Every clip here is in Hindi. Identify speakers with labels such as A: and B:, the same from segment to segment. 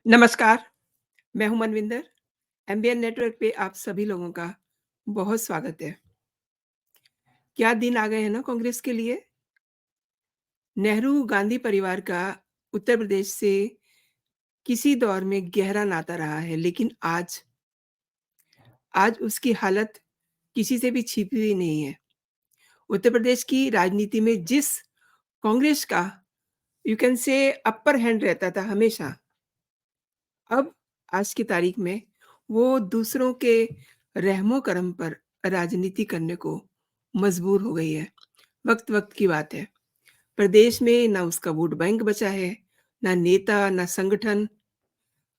A: नमस्कार, मैं हूँ मनविंदर। एमबीएन नेटवर्क पे आप सभी लोगों का बहुत स्वागत है। क्या दिन आ गए हैं ना कांग्रेस के लिए। नेहरू गांधी परिवार का उत्तर प्रदेश से किसी दौर में गहरा नाता रहा है, लेकिन आज आज उसकी हालत किसी से भी छिपी हुई नहीं है। उत्तर प्रदेश की राजनीति में जिस कांग्रेस का you can say upper hand रहता था हमेशा, अब आज की तारीख में वो दूसरों के रहमो-करम पर राजनीति करने को मजबूर हो गई है। वक़्त-वक़्त की बात है। प्रदेश में ना उसका वोट बैंक बचा है, ना नेता, ना संगठन।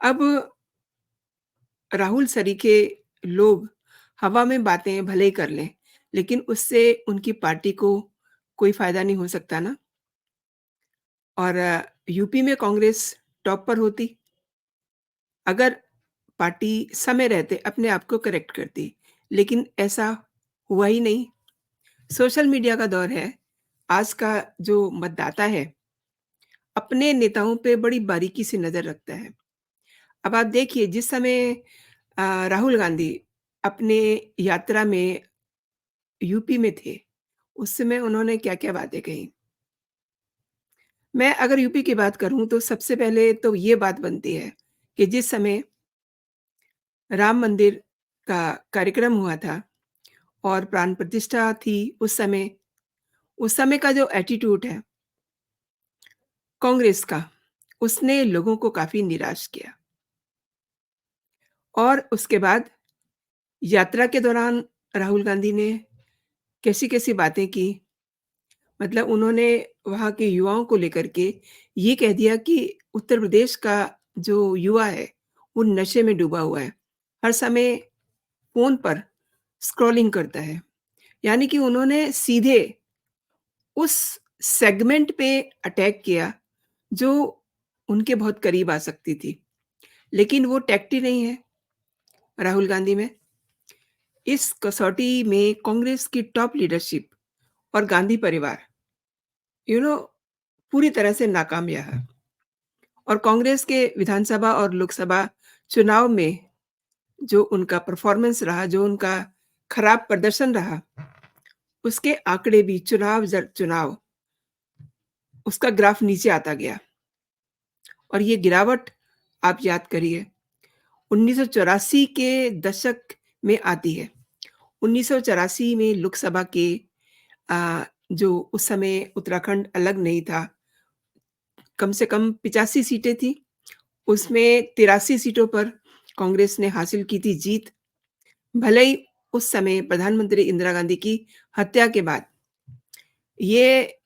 A: अब राहुल सरीखे लोग हवा में बातें भले ही कर लें, लेकिन उससे उनकी पार्टी को कोई फ़ायदा नहीं हो सकता ना। और यूपी में कांग्रेस टॉप पर होती, अगर पार्टी समय रहते अपने आप को करेक्ट करती, लेकिन ऐसा हुआ ही नहीं। सोशल मीडिया का दौर है। आज का जो मतदाता है, अपने नेताओं पे बड़ी बारीकी से नज़र रखता है। अब आप देखिए जिस समय राहुल गांधी अपने यात्रा में यूपी में थे, उस समय उन्होंने क्या-क्या बातें कही। मैं अगर यूपी की बात करूँ तो सबसे पहले तो ये बात बनती है कि जिस समय राम मंदिर का कार्यक्रम हुआ था और प्राण प्रतिष्ठा थी उस समय का जो एटीट्यूड है कांग्रेस का, उसने लोगों को काफ़ी निराश किया। और उसके बाद यात्रा के दौरान राहुल गांधी ने कैसी-कैसी बातें की, मतलब उन्होंने वहाँ के युवाओं को लेकर के ये कह दिया कि उत्तर प्रदेश का जो युवा है, वो नशे में डूबा हुआ है। हर समय फ़ोन पर स्क्रॉलिंग करता है। यानी कि उन्होंने सीधे उस सेगमेंट पे अटैक किया, जो उनके बहुत करीब आ सकती थी। लेकिन वो टैक्ट ही नहीं है राहुल गांधी में। इस कसौटी में कांग्रेस की टॉप लीडरशिप और गांधी परिवार यू नो पूरी तरह से नाकाम रहा और कांग्रेस के विधानसभा और लोकसभा चुनाव में जो उनका परफॉर्मेंस रहा, जो उनका खराब प्रदर्शन रहा, उसके आंकड़े भी चुनाव जर चुनाव उसका ग्राफ नीचे आता गया और ये गिरावट आप याद करिए 1984 के दशक में आती है। 1984 में लोकसभा के जो उस समय उत्तराखंड अलग नहीं था, कम से कम 85 सीटें थी, उसमें 83 सीटों पर कांग्रेस ने हासिल की थी जीत। भले ही उस समय प्रधानमंत्री इंदिरा गांधी की हत्या के बाद ये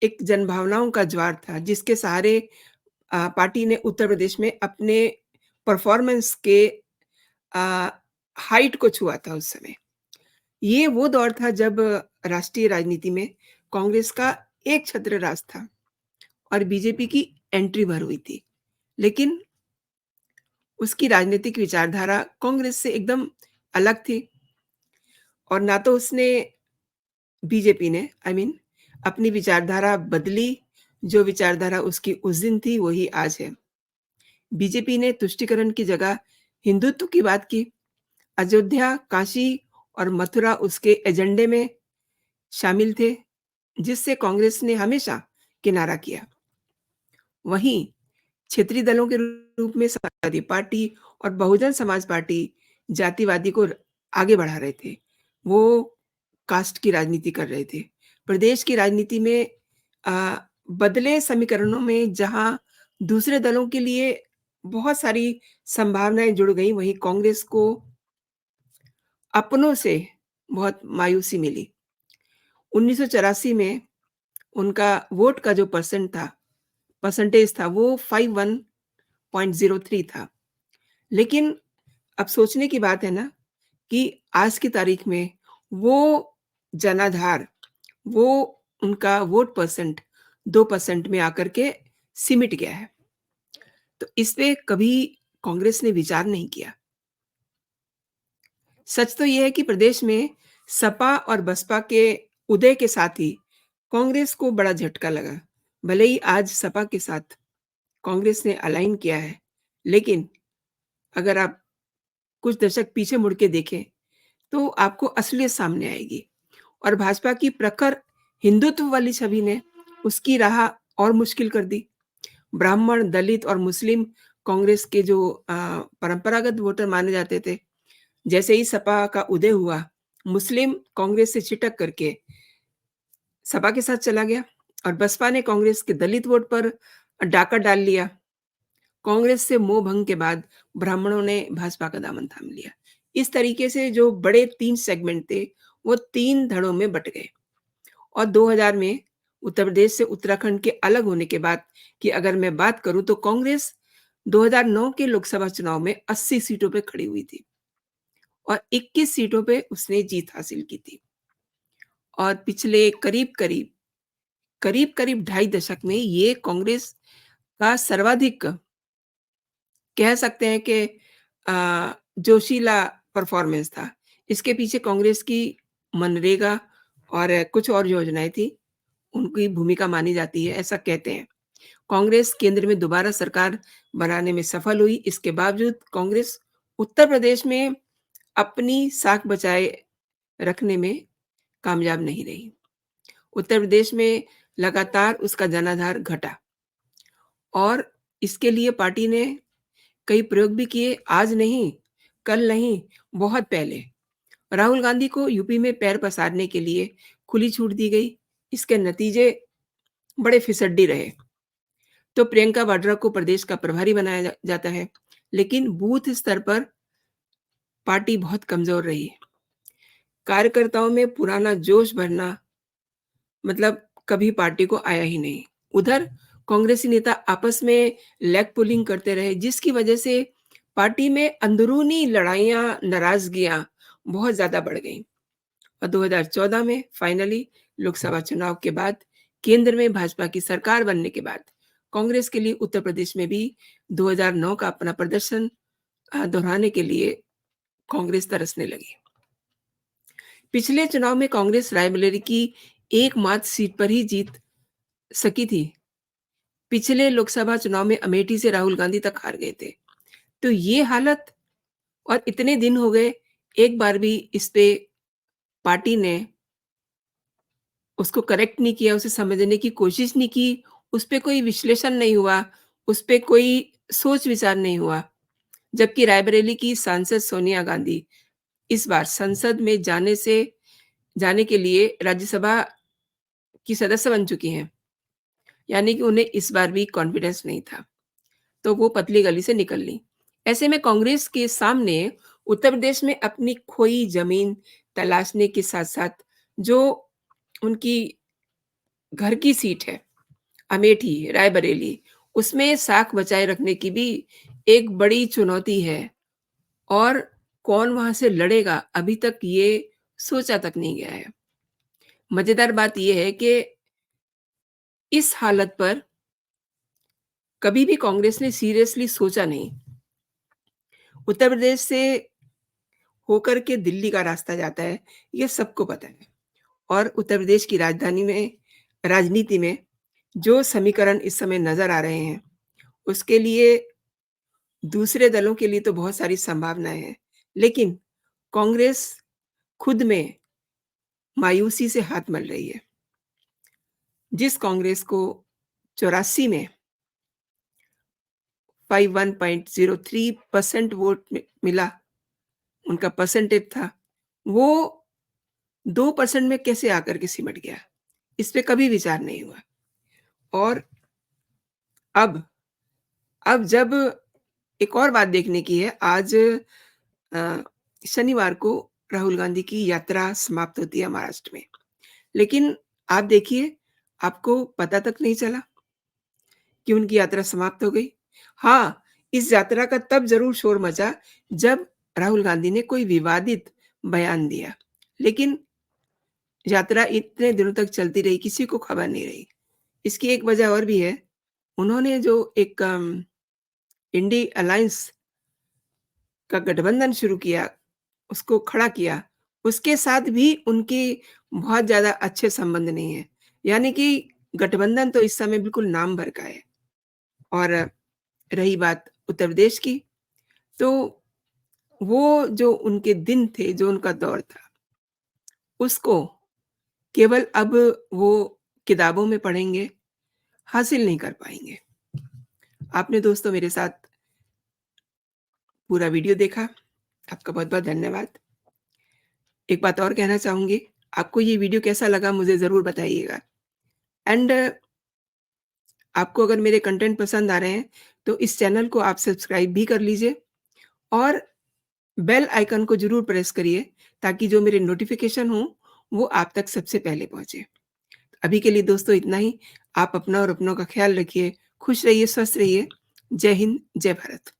A: एक जनभावनाओं का ज्वार था, जिसके सहारे पार्टी ने उत्तर प्रदेश में अपने परफॉर्मेंस के अ, हाइट को छुआ था उस समय। ये वो दौर था जब राष्ट्रीय राजनीति में कांग्रेस का एक छत्र राज था और बीजेपी की एंट्री भर हुई थी। लेकिन उसकी राजनीतिक विचारधारा कांग्रेस से एकदम अलग थी और ना तो उसने बीजेपी ने आई मीन अपनी विचारधारा बदली, जो विचारधारा उसकी उस दिन थी वही आज है। बीजेपी ने तुष्टीकरण की जगह हिंदुत्व की बात की। अयोध्या, काशी और मथुरा उसके एजेंडे में शामिल थे, जिससे कांग्रेस ने हमेशा किनारा किया। वहीं क्षेत्रीय दलों के रूप में समाजवादी पार्टी और बहुजन समाज पार्टी जातिवादी को आगे बढ़ा रहे थे। वो कास्ट की राजनीति कर रहे थे। प्रदेश की राजनीति में अ, बदले समीकरणों में जहाँ दूसरे दलों के लिए बहुत सारी संभावनाएँ जुड़ गई, वहीं कांग्रेस को अपनों से बहुत मायूसी मिली। 1984 में उनका वोट का जो परसेंटेज था वो 51.03 था। लेकिन अब सोचने की बात है ना कि आज की तारीख में वो जनाधार, वो उनका वोट परसेंट 2% में आकर के सिमट गया है। तो इस पे कभी कांग्रेस ने विचार नहीं किया। सच तो ये है कि प्रदेश में सपा और बसपा के उदय के साथ ही कांग्रेस को बड़ा झटका लगा। भले ही आज सपा के साथ कांग्रेस ने अलाइन किया है, लेकिन अगर आप कुछ दशक पीछे मुड़ के देखें, तो आपको असलियत सामने आएगी और भाजपा की प्रखर हिंदुत्व वाली छवि ने उसकी राह और मुश्किल कर दी। ब्राह्मण, दलित और मुस्लिम कांग्रेस के जो परंपरागत वोटर माने जाते थे, जैसे ही सपा का उदय हुआ, मुस्लिम कांग्रेस से छिटक करके सपा के साथ चला गया और बसपा ने कांग्रेस के दलित वोट पर डाका डाल लिया। कांग्रेस से मोह भंग के बाद ब्राह्मणों ने भाजपा का दामन थाम लिया। इस तरीके से जो बड़े 3 सेगमेंट थे, वो 3 धड़ों में बँट गए और 2000 में उत्तर प्रदेश से उत्तराखंड के अलग होने के बाद की अगर मैं बात करूँ तो कांग्रेस 2009 के लोकसभा चुनाव में 80 सीटों पे खड़ी हुई थी और 21 सीटों पे उसने जीत हासिल की थी और पिछले करीब-करीब ढाई दशक में ये कांग्रेस का सर्वाधिक कह सकते हैं कि जोशीला परफ़ॉर्मेंस था। इसके पीछे कांग्रेस की मनरेगा और कुछ और योजनाएँ थी, उनकी भूमिका मानी जाती है, ऐसा कहते हैं। कांग्रेस केंद्र में दोबारा सरकार बनाने में सफल हुई, इसके बावजूद कांग्रेस उत्तर प्रदेश में अपनी साख बचाए रखने में कामयाब नहीं रही। उत्तर प्रदेश में लगातार उसका जनाधार घटा और इसके लिए पार्टी ने कई प्रयोग भी किए, आज नहीं, कल नहीं, बहुत पहले। राहुल गांधी को यूपी में पैर पसारने के लिए खुली छूट दी गई। इसके नतीजे बड़े फिसड्डी रहे। तो प्रियंका वाड्रा को प्रदेश का प्रभारी बनाया जाता है, लेकिन बूथ स्तर पर पार्टी बहुत कमज़ोर रही। कार्यकर्ताओं में पुराना जोश भरना मतलब कभी पार्टी को आया ही नहीं। उधर कांग्रेसी नेता आपस में लेग पुलिंग करते रहे, जिसकी वजह से पार्टी में अंदरूनी लड़ाइयाँ, नाराज़गियाँ बहुत ज़्यादा बढ़ गईं और 2014 में फाइनली लोकसभा चुनाव के बाद केंद्र में भाजपा की सरकार बनने के बाद कांग्रेस के लिए उत्तर प्रदेश में भी 2009 का अपना प्रदर्शन दोहराने के लिए कांग्रेस तरसने लगी। पिछले चुनाव में कांग्रेस रायबरेली की एकमात्र सीट पर ही जीत सकी थी। पिछले लोकसभा चुनाव में अमेठी से राहुल गांधी तक हार गए थे। तो ये हालत और इतने दिन हो गए, एक बार भी इस पे पार्टी ने उसको करेक्ट नहीं किया, उसे समझने की कोशिश नहीं की, उस पे कोई विश्लेषण नहीं हुआ, उस पे कोई सोच-विचार नहीं हुआ। जबकि रायबरेली की सांसद सोनिया गांधी इस बार संसद में जाने के लिए राज्यसभा की सदस्य बन चुकी हैं। यानी कि उन्हें इस बार भी कॉन्फिडेंस नहीं था, तो वो पतली गली से निकल लीं। ऐसे में कांग्रेस के सामने उत्तर प्रदेश में अपनी खोई ज़मीन तलाशने के साथ-साथ जो उनकी घर की सीट है, अमेठी, रायबरेली, उसमें साख बचाए रखने की भी एक बड़ी चुनौती है और कौन वहाँ से लड़ेगा, अभी तक ये सोचा तक नहीं गया है। मज़ेदार बात ये है कि इस हालत पर कभी भी कांग्रेस ने सीरियसली सोचा नहीं। उत्तर प्रदेश से होकर के दिल्ली का रास्ता जाता है, ये सबको पता है और उत्तर प्रदेश की राजनीति में जो समीकरण इस समय नज़र आ रहे हैं, उसके लिए दूसरे दलों के लिए तो बहुत सारी संभावनाएँ हैं, लेकिन कांग्रेस खुद में मायूसी से हाथ मल रही है। जिस कांग्रेस को 84 में 51.03% वोट मिला, उनका परसेंटेज था, वो 2% में कैसे आकर के सिमट गया? इस पे कभी विचार नहीं हुआ और अब अब जब एक और बात देखने की है, आज अ, शनिवार को राहुल गांधी की यात्रा समाप्त होती है महाराष्ट्र में। लेकिन आप देखिए, आपको पता तक नहीं चला कि उनकी यात्रा समाप्त हो गई। हाँ, इस यात्रा का तब ज़रूर शोर मचा जब राहुल गांधी ने कोई विवादित बयान दिया। लेकिन यात्रा इतने दिनों तक चलती रही, किसी को खबर नहीं रही। इसकी एक वजह और भी है, उन्होंने जो एक इंडी अलायंस का गठबंधन शुरू किया, उसको खड़ा किया, उसके साथ भी उनके बहुत ज़्यादा अच्छे संबंध नहीं हैं। यानी कि गठबंधन तो इस समय बिल्कुल नाम भर का है और रही बात उत्तर प्रदेश की। तो वो जो उनके दिन थे, जो उनका दौर था, उसको केवल अब वो किताबों में पढ़ेंगे, हासिल नहीं कर पाएँगे। आपने दोस्तों मेरे साथ पूरा वीडियो देखा, आपका बहुत-बहुत धन्यवाद। एक बात और कहना चाहूँगी, आपको ये वीडियो कैसा लगा मुझे ज़रूर बताइएगा एंड आपको अगर मेरे कंटेंट पसंद आ रहे हैं, तो इस चैनल को आप सब्सक्राइब भी कर लीजिए और बेल आइकन को ज़रूर प्रेस करिए, ताकि जो मेरे नोटिफ़िकेशन हों, वो आप तक सबसे पहले पहुँचे। अभी के लिए दोस्तों इतना ही। आप अपना और अपनों का ख़्याल रखिए, खुश रहिए, स्वस्थ रहिए। जय हिंद, जय भारत।